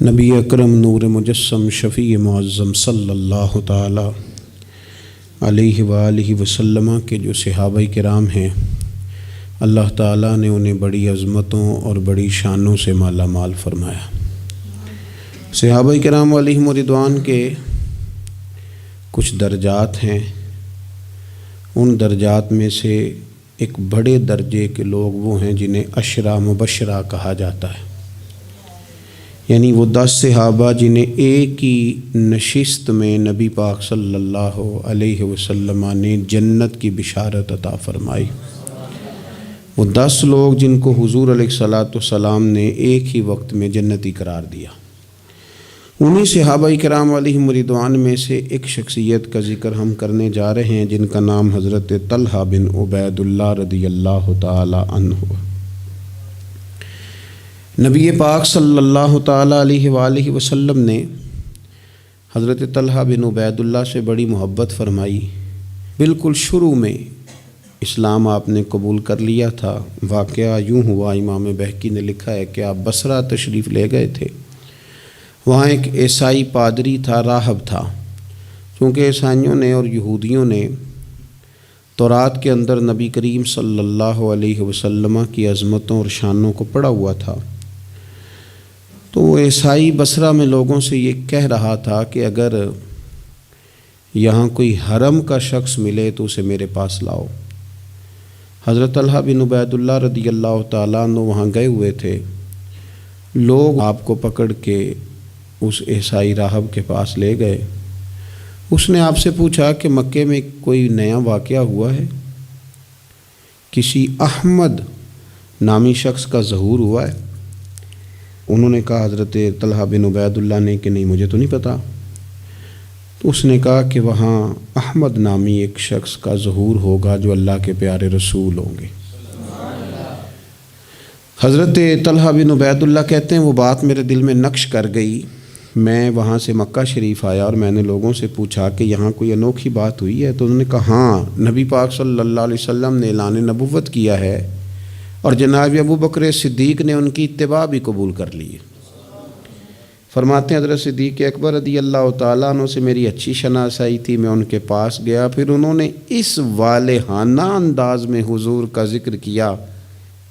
نبی اکرم نور مجسم شفیع معظم صلی اللہ تعالی علیہ وآلہ وسلم کے جو صحابہ کرام ہیں، اللہ تعالیٰ نے انہیں بڑی عظمتوں اور بڑی شانوں سے مالا مال فرمایا۔ صحابہ کرام علیہم رضوان کے کچھ درجات ہیں، ان درجات میں سے ایک بڑے درجے کے لوگ وہ ہیں جنہیں عشرہ مبشرہ کہا جاتا ہے، یعنی وہ 10 صحابہ جنہیں ایک ہی نشست میں نبی پاک صلی اللہ علیہ وسلم نے جنت کی بشارت عطا فرمائی۔ وہ 10 لوگ جن کو حضور علیہ الصلوۃ والسلام نے ایک ہی وقت میں جنتی قرار دیا۔ انہی صحابہ کرام علیہم رضوان میں سے ایک شخصیت کا ذکر ہم کرنے جا رہے ہیں جن کا نام حضرت طلحہ بن عبید اللہ رضی اللہ تعالی عنہ۔ نبی پاک صلی اللہ تعالی علیہ وآلہ وسلم نے حضرت طلحہ بن عبید اللہ سے بڑی محبت فرمائی۔ بالکل شروع میں اسلام آپ نے قبول کر لیا تھا۔ واقعہ یوں ہوا، امام بہقی نے لکھا ہے کہ آپ بصرہ تشریف لے گئے تھے۔ وہاں ایک عیسائی پادری تھا، راہب تھا۔ چونکہ عیسائیوں نے اور یہودیوں نے تورات کے اندر نبی کریم صلی اللہ علیہ وسلم کی عظمتوں اور شانوں کو پڑھا ہوا تھا، تو وہ عیسائی بصرہ میں لوگوں سے یہ کہہ رہا تھا کہ اگر یہاں کوئی حرم کا شخص ملے تو اسے میرے پاس لاؤ۔ حضرت طلحہ بن عبید اللہ رضی اللہ تعالیٰ عنہ وہاں گئے ہوئے تھے۔ لوگ آپ کو پکڑ کے اس عیسائی راہب کے پاس لے گئے۔ اس نے آپ سے پوچھا کہ مکے میں کوئی نیا واقعہ ہوا ہے، کسی احمد نامی شخص کا ظہور ہوا ہے؟ انہوں نے کہا، حضرت طلحہ بن عبید اللہ نے، کہ نہیں مجھے تو نہیں پتا۔ تو اس نے کہا کہ وہاں احمد نامی ایک شخص کا ظہور ہوگا جو اللہ کے پیارے رسول ہوں گے۔ حضرت طلحہ بن عبید اللہ کہتے ہیں وہ بات میرے دل میں نقش کر گئی۔ میں وہاں سے مکہ شریف آیا اور میں نے لوگوں سے پوچھا کہ یہاں کوئی انوکھی بات ہوئی ہے؟ تو انہوں نے کہا ہاں، نبی پاک صلی اللہ علیہ وسلم نے اعلان نبوت کیا ہے اور جناب ابو بکر صدیق نے ان کی اتباع بھی قبول کر لی ہے۔ فرماتے ہیں حضرت صدیق اکبر رضی اللہ تعالیٰ عنہ سے میری اچھی شناسائی تھی، میں ان کے پاس گیا، پھر انہوں نے اس والہانہ انداز میں حضور کا ذکر کیا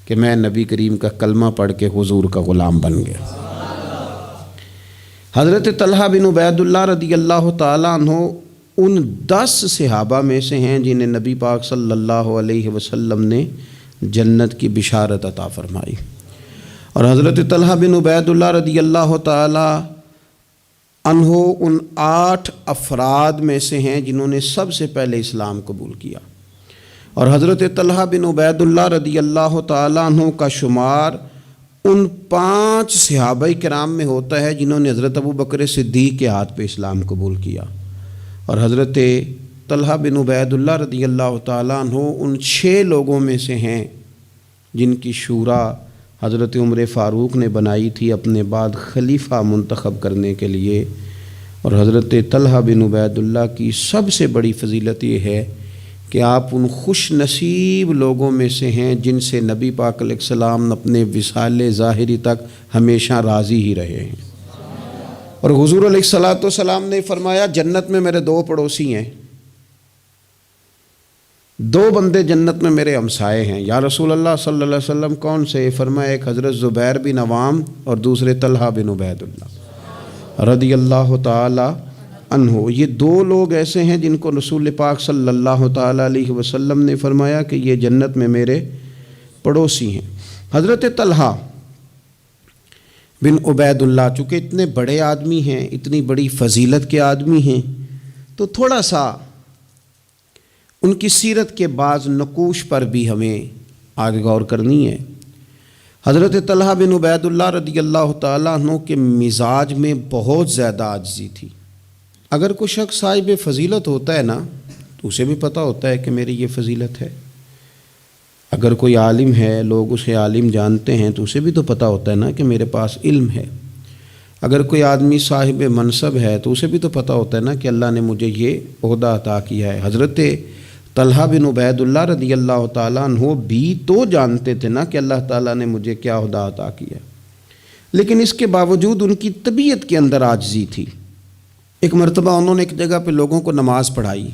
کہ میں نبی کریم کا کلمہ پڑھ کے حضور کا غلام بن گیا۔ حضرت طلحہ بن عبید اللہ رضی اللہ تعالیٰ عنہ ان 10 صحابہ میں سے ہیں جنہیں نبی پاک صلی اللہ علیہ وسلم نے جنت کی بشارت عطا فرمائی۔ اور حضرت طلحہ بن عبید اللہ رضی اللہ تعالی عنہ ان 8 افراد میں سے ہیں جنہوں نے سب سے پہلے اسلام قبول کیا۔ اور حضرت طلحہ بن عبید اللہ رضی اللہ تعالی عنہ کا شمار ان 5 صحابہ کرام میں ہوتا ہے جنہوں نے حضرت ابو بکر صدیق کے ہاتھ پہ اسلام قبول کیا۔ اور حضرت طلحہ بن عبید اللہ رضی اللہ تعالیٰ عنہ ان 6 لوگوں میں سے ہیں جن کی شورا حضرت عمر فاروق نے بنائی تھی اپنے بعد خلیفہ منتخب کرنے کے لیے۔ اور حضرت طلحہ بن عبید اللہ کی سب سے بڑی فضیلت یہ ہے کہ آپ ان خوش نصیب لوگوں میں سے ہیں جن سے نبی پاک علیہ السلام اپنے وصال ظاہری تک ہمیشہ راضی ہی رہے ہیں۔ اور حضور علیہ الصلوۃ والسلام نے فرمایا جنت میں میرے 2 پڑوسی ہیں، 2 بندے جنت میں میرے ہمسائے ہیں۔ یا رسول اللہ صلی اللہ علیہ وسلم کون سے؟ فرمایا ایک حضرت زبیر بن عوام اور دوسرے طلحہ بن عبید اللہ رضی اللہ تعالی عنہ۔ یہ 2 لوگ ایسے ہیں جن کو رسول پاک صلی اللہ تعالی علیہ وسلم نے فرمایا کہ یہ جنت میں میرے پڑوسی ہیں۔ حضرت طلحہ بن عبید اللہ چونکہ اتنے بڑے آدمی ہیں، اتنی بڑی فضیلت کے آدمی ہیں، تو تھوڑا سا ان کی سیرت کے بعض نقوش پر بھی ہمیں آگے غور کرنی ہے۔ حضرت طلحہ بن عبید اللہ رضی اللہ تعالیٰ عنہ کے مزاج میں بہت زیادہ عاجزی تھی۔ اگر کوئی شخص صاحب فضیلت ہوتا ہے نا تو اسے بھی پتہ ہوتا ہے کہ میری یہ فضیلت ہے۔ اگر کوئی عالم ہے، لوگ اسے عالم جانتے ہیں تو اسے بھی تو پتہ ہوتا ہے نا کہ میرے پاس علم ہے۔ اگر کوئی آدمی صاحب منصب ہے تو اسے بھی تو پتہ ہوتا ہے نا کہ اللہ نے مجھے یہ عہدہ عطا کیا ہے۔ حضرت طلحہ بن عبید اللہ رضی اللہ تعالیٰ عنہ بھی تو جانتے تھے نا کہ اللہ تعالیٰ نے مجھے کیا عہدہ عطا کیا۔ لیکن اس کے باوجود ان کی طبیعت کے اندر عاجزی تھی۔ ایک مرتبہ انہوں نے ایک جگہ پہ لوگوں کو نماز پڑھائی،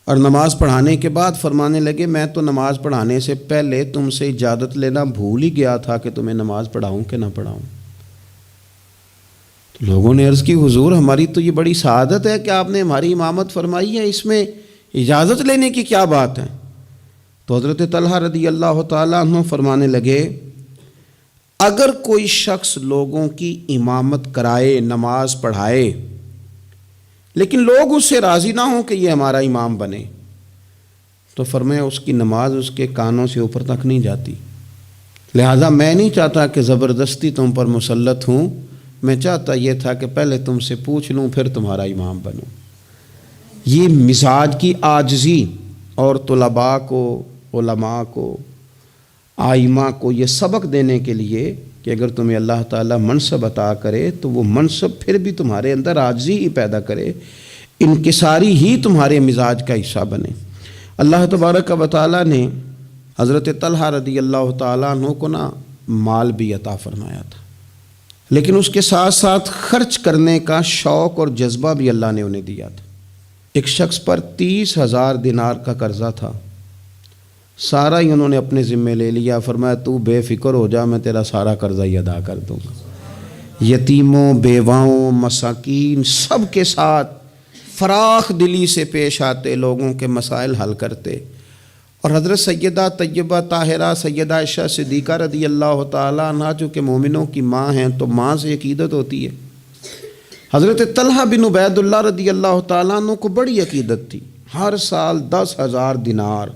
اور نماز پڑھانے کے بعد فرمانے لگے میں تو نماز پڑھانے سے پہلے تم سے اجازت لینا بھول ہی گیا تھا کہ تمہیں نماز پڑھاؤں کہ نہ پڑھاؤں۔ تو لوگوں نے عرض کی حضور ہماری تو یہ بڑی سعادت ہے کہ آپ نے ہماری امامت فرمائی ہے، اس میں اجازت لینے کی کیا بات ہے؟ تو حضرت طلحہ رضی اللہ تعالیٰ عنہ فرمانے لگے اگر کوئی شخص لوگوں کی امامت کرائے، نماز پڑھائے، لیکن لوگ اس سے راضی نہ ہوں کہ یہ ہمارا امام بنے، تو فرمایا اس کی نماز اس کے کانوں سے اوپر تک نہیں جاتی۔ لہذا میں نہیں چاہتا کہ زبردستی تم پر مسلط ہوں، میں چاہتا یہ تھا کہ پہلے تم سے پوچھ لوں پھر تمہارا امام بنوں۔ یہ مزاج کی عاجزی، اور طلباء کو، علماء کو، آئمہ کو یہ سبق دینے کے لیے کہ اگر تمہیں اللہ تعالیٰ منصب عطا کرے تو وہ منصب پھر بھی تمہارے اندر عاجزی ہی پیدا کرے، انکساری ہی تمہارے مزاج کا حصہ بنے۔ اللہ تبارک و تعالیٰ نے حضرت طلحہ رضی اللہ تعالیٰ عنہ کو مال بھی عطا فرمایا تھا، لیکن اس کے ساتھ ساتھ خرچ کرنے کا شوق اور جذبہ بھی اللہ نے انہیں دیا تھا۔ ایک شخص پر 30,000 دینار کا قرضہ تھا، سارا ہی انہوں نے اپنے ذمے لے لیا، فرمایا تو بے فکر ہو جا، میں تیرا سارا قرضہ ہی ادا کر دوں گا۔ یتیموں، بیواؤں، مساکین سب کے ساتھ فراخ دلی سے پیش آتے، لوگوں کے مسائل حل کرتے۔ اور حضرت سیدہ طیبہ طاہرہ سیدہ عائشہ صدیقہ رضی اللہ تعالیٰ عنہا چونکہ مومنوں کی ماں ہیں تو ماں سے عقیدت ہوتی ہے، حضرت طلحہ بن عبید اللہ رضی اللہ تعالیٰ عنہ کو بڑی عقیدت تھی۔ ہر سال 10,000 دینار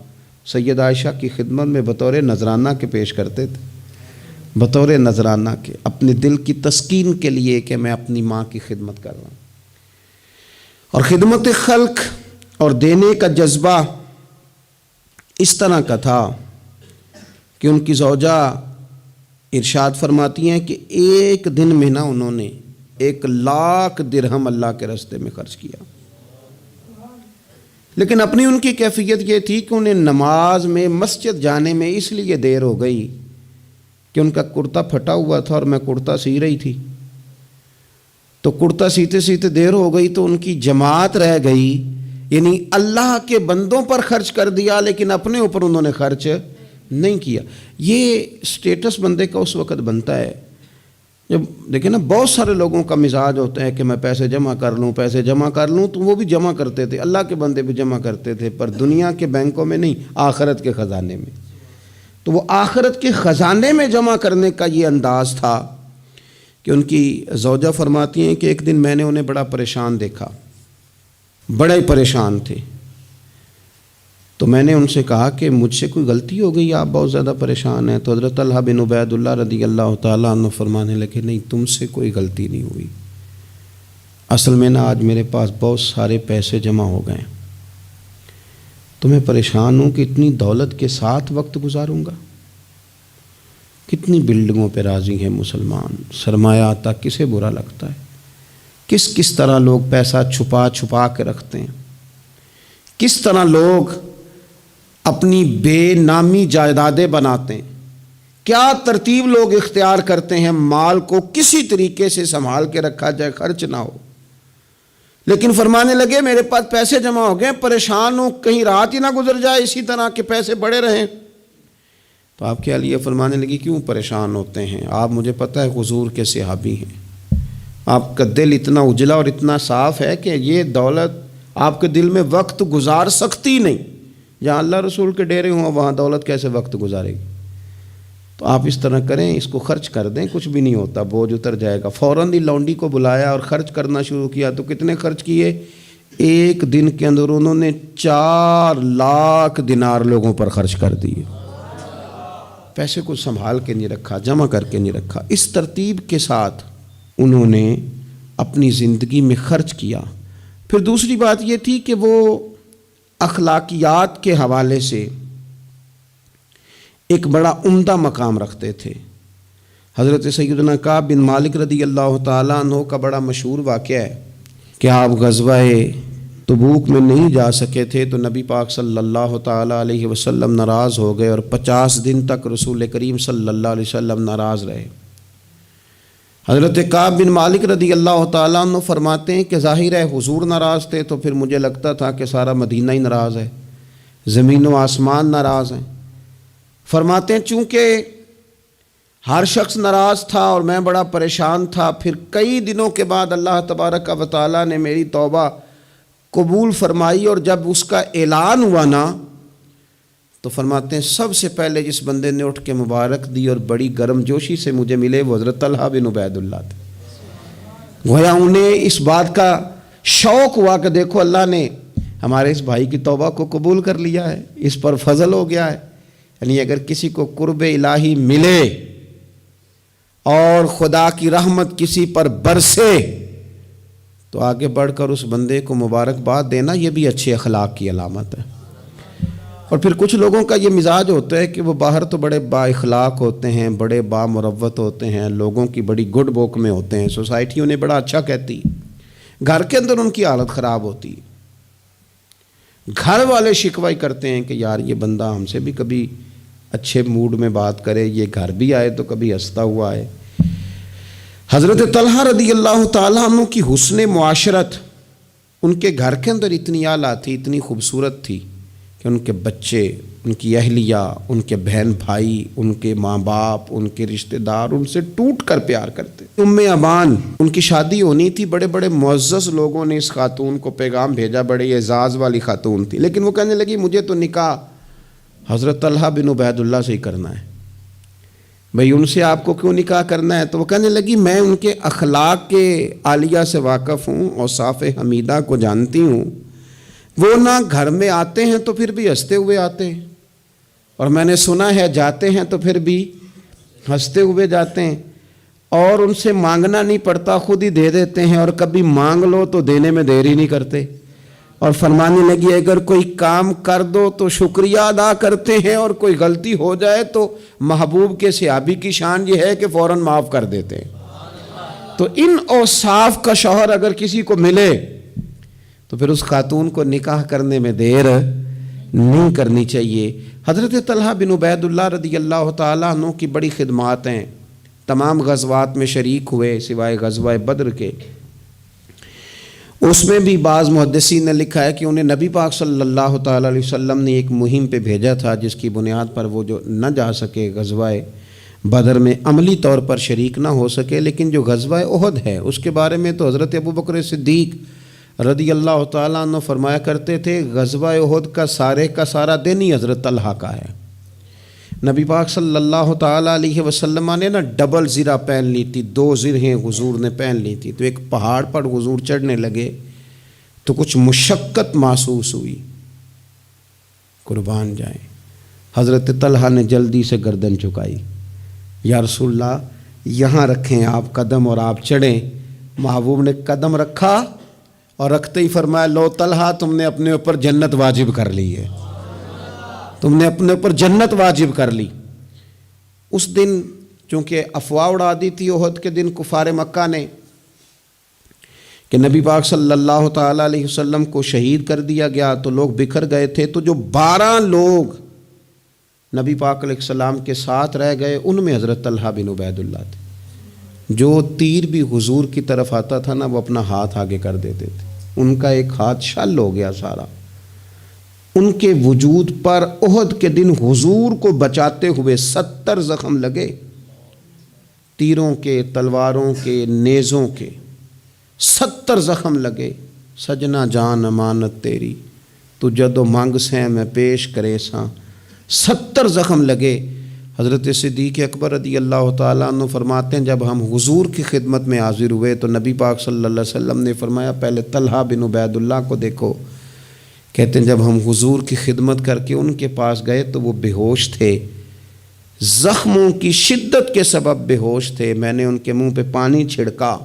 سیدہ عائشہ کی خدمت میں بطور نذرانہ کے پیش کرتے تھے، بطور نذرانہ کے، اپنے دل کی تسکین کے لیے کہ میں اپنی ماں کی خدمت کر رہا ہوں۔ اور خدمت خلق اور دینے کا جذبہ اس طرح کا تھا کہ ان کی زوجہ ارشاد فرماتی ہیں کہ ایک دن میں انہوں نے 1,00,000 درہم اللہ کے راستے میں خرچ کیا۔ لیکن اپنی ان کی کیفیت یہ تھی کہ انہیں نماز میں مسجد جانے میں اس لیے دیر ہو گئی کہ ان کا کرتا پھٹا ہوا تھا اور میں کرتا سی رہی تھی، تو کرتا سیتے سیتے دیر ہو گئی تو ان کی جماعت رہ گئی، یعنی اللہ کے بندوں پر خرچ کر دیا لیکن اپنے اوپر انہوں نے خرچ نہیں کیا۔ یہ سٹیٹس بندے کا اس وقت بنتا ہے جب دیکھیں بہت سارے لوگوں کا مزاج ہوتا ہے کہ میں پیسے جمع کر لوں، پیسے جمع کر لوں، تو وہ بھی جمع کرتے تھے، اللہ کے بندے بھی جمع کرتے تھے، پر دنیا کے بینکوں میں نہیں، آخرت کے خزانے میں۔ تو وہ آخرت کے خزانے میں جمع کرنے کا یہ انداز تھا کہ ان کی زوجہ فرماتی ہیں کہ ایک دن میں نے انہیں بڑا پریشان دیکھا، بڑے ہی پریشان تھے، تو میں نے ان سے کہا کہ مجھ سے کوئی غلطی ہو گئی، آپ بہت زیادہ پریشان ہیں؟ تو حضرت طلحہ بن عبید اللہ رضی اللہ تعالیٰ عنہ فرمانے لگے نہیں، تم سے کوئی غلطی نہیں ہوئی، اصل میں آج میرے پاس بہت سارے پیسے جمع ہو گئے، تو میں پریشان ہوں کہ اتنی دولت کے ساتھ وقت گزاروں گا۔ کتنی بلڈنگوں پہ راضی ہیں مسلمان، سرمایہ آتا کسے برا لگتا ہے، کس طرح لوگ پیسہ چھپا چھپا کے رکھتے ہیں، کس طرح لوگ اپنی بے نامی جائیدادیں بناتے ہیں، کیا ترتیب لوگ اختیار کرتے ہیں مال کو کسی طریقے سے سنبھال کے رکھا جائے، خرچ نہ ہو۔ لیکن فرمانے لگے میرے پاس پیسے جمع ہو گئے، پریشان ہوں کہیں رات ہی نہ گزر جائے اسی طرح کے پیسے بڑے رہیں۔ تو آپ کیا لیے فرمانے لگی کیوں پریشان ہوتے ہیں، آپ مجھے پتہ ہے حضور کے صحابی ہیں، آپ کا دل اتنا اجلا اور اتنا صاف ہے کہ یہ دولت آپ کے دل میں وقت گزار سکتی نہیں، جہاں اللہ رسول کے ڈیرے ہوں وہاں دولت کیسے وقت گزارے گی۔ تو آپ اس طرح کریں، اس کو خرچ کر دیں، کچھ بھی نہیں ہوتا، بوجھ اتر جائے گا۔ فوراً ہی لونڈی کو بلایا اور خرچ کرنا شروع کیا۔ تو کتنے خرچ کیے؟ ایک دن کے اندر انہوں نے 4,00,000 دینار لوگوں پر خرچ کر دیے۔ پیسے کو سنبھال کے نہیں رکھا، جمع کر کے نہیں رکھا، اس ترتیب کے ساتھ انہوں نے اپنی زندگی میں خرچ کیا۔ پھر دوسری بات یہ تھی کہ وہ اخلاقیات کے حوالے سے ایک بڑا عمدہ مقام رکھتے تھے۔ حضرت سیدنا کعب بن مالک رضی اللہ تعالیٰ عنہ کا بڑا مشہور واقعہ ہے کہ آپ غزوہ تبوک میں نہیں جا سکے تھے تو نبی پاک صلی اللہ تعالیٰ علیہ وسلم ناراض ہو گئے اور 50 دن تک رسول کریم صلی اللہ علیہ وسلم ناراض رہے۔ حضرت کعب بن مالک رضی اللہ تعالیٰ عنہ فرماتے ہیں کہ ظاہر ہے حضور ناراض تھے تو پھر مجھے لگتا تھا کہ سارا مدینہ ہی ناراض ہے، زمین و آسمان ناراض ہیں۔ فرماتے ہیں چونکہ ہر شخص ناراض تھا اور میں بڑا پریشان تھا، پھر کئی دنوں کے بعد اللہ تبارک و تعالیٰ نے میری توبہ قبول فرمائی، اور جب اس کا اعلان ہوا نا تو فرماتے ہیں سب سے پہلے جس بندے نے اٹھ کے مبارک دی اور بڑی گرم جوشی سے مجھے ملے وہ حضرت طلحہ بن عبید اللہ تھے۔ گویا انہیں اس بات کا شوق ہوا کہ دیکھو اللہ نے ہمارے اس بھائی کی توبہ کو قبول کر لیا ہے، اس پر فضل ہو گیا ہے۔ یعنی اگر کسی کو قرب الہی ملے اور خدا کی رحمت کسی پر برسے تو آگے بڑھ کر اس بندے کو مبارکباد دینا یہ بھی اچھے اخلاق کی علامت ہے۔ اور پھر کچھ لوگوں کا یہ مزاج ہوتا ہے کہ وہ باہر تو بڑے با اخلاق ہوتے ہیں، بڑے با مروت ہوتے ہیں، لوگوں کی بڑی گڈ بک میں ہوتے ہیں، سوسائٹی انہیں بڑا اچھا کہتی، گھر کے اندر ان کی حالت خراب ہوتی ہے۔ گھر والے شکوہ کرتے ہیں کہ یار یہ بندہ ہم سے بھی کبھی اچھے موڈ میں بات کرے، یہ گھر بھی آئے تو کبھی ہنستا ہوا ہے۔ حضرت طلحہ رضی اللہ تعالیٰ عنہ کی حسن معاشرت ان کے گھر کے اندر اتنی اعلیٰ تھی، اتنی خوبصورت تھی کہ ان کے بچے، ان کی اہلیہ، ان کے بہن بھائی، ان کے ماں باپ، ان کے رشتہ دار ان سے ٹوٹ کر پیار کرتے۔ ام ابان ان کی شادی ہونی تھی، بڑے بڑے معزز لوگوں نے اس خاتون کو پیغام بھیجا، بڑے اعزاز والی خاتون تھی، لیکن وہ کہنے لگی مجھے تو نکاح حضرت طلحہ بن عبید اللہ سے ہی کرنا ہے۔ بھئی ان سے آپ کو کیوں نکاح کرنا ہے؟ تو وہ کہنے لگی میں ان کے اخلاق کے عالیہ سے واقف ہوں، اوصاف حمیدہ کو جانتی ہوں، وہ نہ گھر میں آتے ہیں تو پھر بھی ہنستے ہوئے آتے ہیں، اور میں نے سنا ہے جاتے ہیں تو پھر بھی ہنستے ہوئے جاتے ہیں، اور ان سے مانگنا نہیں پڑتا، خود ہی دے دیتے ہیں، اور کبھی مانگ لو تو دینے میں دیر ہی نہیں کرتے۔ اور فرمانے لگی اگر کوئی کام کر دو تو شکریہ ادا کرتے ہیں، اور کوئی غلطی ہو جائے تو محبوب کے صحابی کی شان یہ ہے کہ فوراً معاف کر دیتے ہیں۔ تو ان اوصاف کا شوہر اگر کسی کو ملے تو پھر اس خاتون کو نکاح کرنے میں دیر نہیں کرنی چاہیے۔ حضرت طلحہ بن عبید اللہ رضی اللہ تعالیٰ عنہ کی بڑی خدمات ہیں، تمام غزوات میں شریک ہوئے سوائے غزوہ بدر کے۔ اس میں بھی بعض محدثین نے لکھا ہے کہ انہیں نبی پاک صلی اللہ تعالیٰ علیہ وسلم نے ایک مہم پہ بھیجا تھا جس کی بنیاد پر وہ جو نہ جا سکے غزوہ بدر میں، عملی طور پر شریک نہ ہو سکے، لیکن جو غزوہ احد ہے اس کے بارے میں تو حضرت ابوبکر صدیق رضی اللہ تعالیٰ عنہ فرمایا کرتے تھے غزوہ احد کا سارا دن ہی حضرت طلحہ کا ہے۔ نبی پاک صلی اللہ تعالیٰ علیہ وسلم نے نا ڈبل زرہ پہن لی تھی، 2 زرہیں حضور نے پہن لی تھی، تو ایک پہاڑ پر حضور چڑھنے لگے تو کچھ مشقت محسوس ہوئی، قربان جائیں۔ حضرت طلحہ نے جلدی سے گردن جھکائی، یا رسول اللہ یہاں رکھیں آپ قدم اور آپ چڑھیں۔ محبوب نے قدم رکھا اور رکھتے ہی فرمایا لو طلحہ تم نے اپنے اوپر جنت واجب کر لی ہے، تم نے اپنے اوپر جنت واجب کر لی۔ اس دن چونکہ افواہ اڑا دی تھی احد کے دن کفار مکہ نے کہ نبی پاک صلی اللہ تعالیٰ علیہ وسلم کو شہید کر دیا گیا، تو لوگ بکھر گئے تھے، تو جو 12 لوگ نبی پاک علیہ السلام کے ساتھ رہ گئے ان میں حضرت طلحہ بن عبید اللہ تھے۔ جو تیر بھی حضور کی طرف آتا تھا نا وہ اپنا ہاتھ آگے کر دیتے تھے، ان کا ایک ہاتھ شل ہو گیا سارا۔ ان کے وجود پر احد کے دن حضور کو بچاتے ہوئے 70 زخم لگے، تیروں کے، تلواروں کے، نیزوں کے 70 زخم لگے۔ سجنا جان امانت تیری تو جدو مانگ سیں میں پیش کرے ساں، 70 زخم لگے۔ حضرت صدیق اکبر رضی اللہ تعالیٰ عنہ فرماتے ہیں جب ہم حضور کی خدمت میں حاضر ہوئے تو نبی پاک صلی اللہ علیہ وسلم نے فرمایا پہلے طلحہ بن عبید اللہ کو دیکھو۔ کہتے ہیں جب ہم حضور کی خدمت کر کے ان کے پاس گئے تو وہ بے ہوش تھے، زخموں کی شدت کے سبب بے ہوش تھے۔ میں نے ان کے منہ پہ پانی چھڑکا،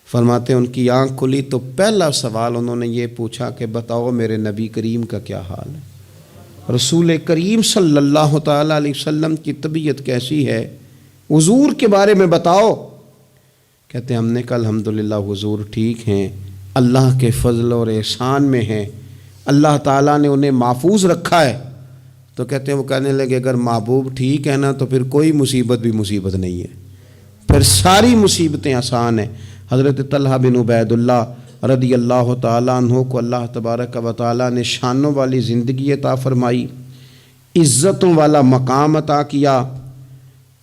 فرماتے ہیں ان کی آنکھ کھلی تو پہلا سوال انہوں نے یہ پوچھا کہ بتاؤ میرے نبی کریم کا کیا حال ہے، رسول کریم صلی اللہ تعالیٰ علیہ وسلم کی طبیعت کیسی ہے، حضور کے بارے میں بتاؤ۔ کہتے ہیں ہم نے کہا الحمدللہ حضور ٹھیک ہیں، اللہ کے فضل اور احسان میں ہیں، اللہ تعالیٰ نے انہیں محفوظ رکھا ہے۔ تو کہتے ہیں وہ کہنے لگے اگر محبوب ٹھیک ہے نا تو پھر کوئی مصیبت بھی مصیبت نہیں ہے، پھر ساری مصیبتیں آسان ہیں۔ حضرت طلحہ بن عبید اللہ رضی اللہ تعالیٰ عنہ کو اللہ تبارک و تعالیٰ نے شانوں والی زندگی عطا فرمائی، عزتوں والا مقام عطا کیا،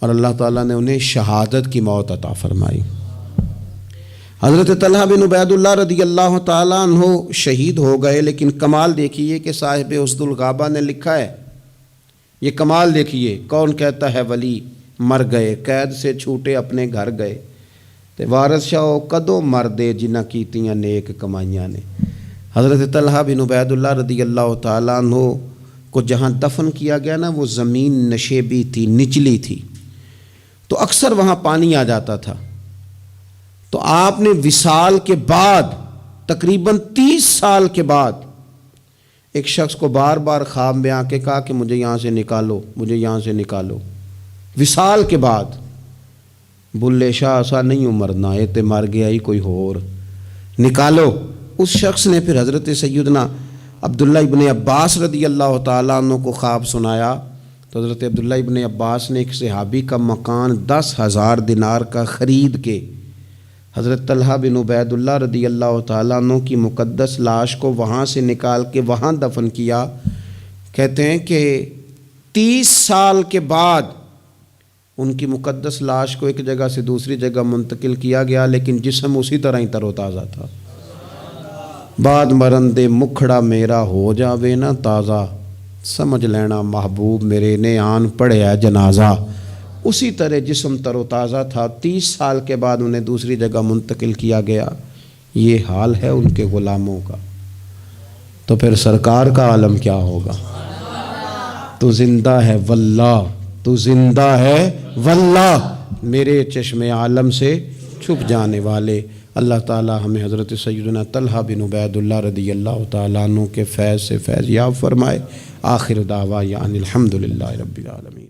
اور اللہ تعالیٰ نے انہیں شہادت کی موت عطا فرمائی۔ حضرت طلحہ بن عبید اللہ رضی اللہ تعالیٰ عنہ شہید ہو گئے، لیکن کمال دیکھیے کہ صاحب اسد الغابہ نے لکھا ہے، یہ کمال دیکھیے، کون کہتا ہے ولی مر گئے، قید سے چھوٹے اپنے گھر گئے، تے وارث شاہ کدوں مر دے جنہ کیتیاں نیک کمائیاں نے۔ حضرت طلحہ بن عبید اللہ رضی اللہ تعالیٰ عنہ کو جہاں دفن کیا گیا نا، وہ زمین نشیبی تھی، نچلی تھی، تو اکثر وہاں پانی آ جاتا تھا۔ تو آپ نے وصال کے بعد تقریباً 30 سال کے بعد ایک شخص کو بار بار خواب میں آ کے کہا کہ مجھے یہاں سے نکالو، مجھے یہاں سے نکالو۔ وصال کے بعد بلے شاہ ایسا نہیں مرنا، یہ تے مر گیا ہی کوئی اور، نکالو۔ اس شخص نے پھر حضرت سیدنا عبداللہ ابن عباس رضی اللہ تعالیٰ عنہ کو خواب سنایا، تو حضرت عبداللہ ابن عباس نے ایک صحابی کا مکان 10,000 دینار کا خرید کے حضرت طلحہ بن عبید اللہ رضی اللہ تعالیٰ عنہ کی مقدس لاش کو وہاں سے نکال کے وہاں دفن کیا۔ کہتے ہیں کہ 30 سال کے بعد ان کی مقدس لاش کو ایک جگہ سے دوسری جگہ منتقل کیا گیا، لیکن جسم اسی طرح ہی تر و تازہ تھا۔ بعد مرن دے مکھڑا میرا ہو جاوے نا تازہ، سمجھ لینا محبوب میرے نے آن پڑھیا جنازہ۔ اسی طرح جسم تر و تازہ تھا، 30 سال کے بعد انہیں دوسری جگہ منتقل کیا گیا۔ یہ حال ہے ان کے غلاموں کا، تو پھر سرکار کا عالم کیا ہوگا؟ تو زندہ ہے واللہ، تو زندہ ہے واللہ، میرے چشم عالم سے چھپ جانے والے۔ اللہ تعالی ہمیں حضرت سیدنا طلحہ بن عبید اللہ رضی اللہ تعالیٰ عنہ کے فیض سے فیض یاب فرمائے۔ آخر دعوانا ان الحمدللہ رب العالمین۔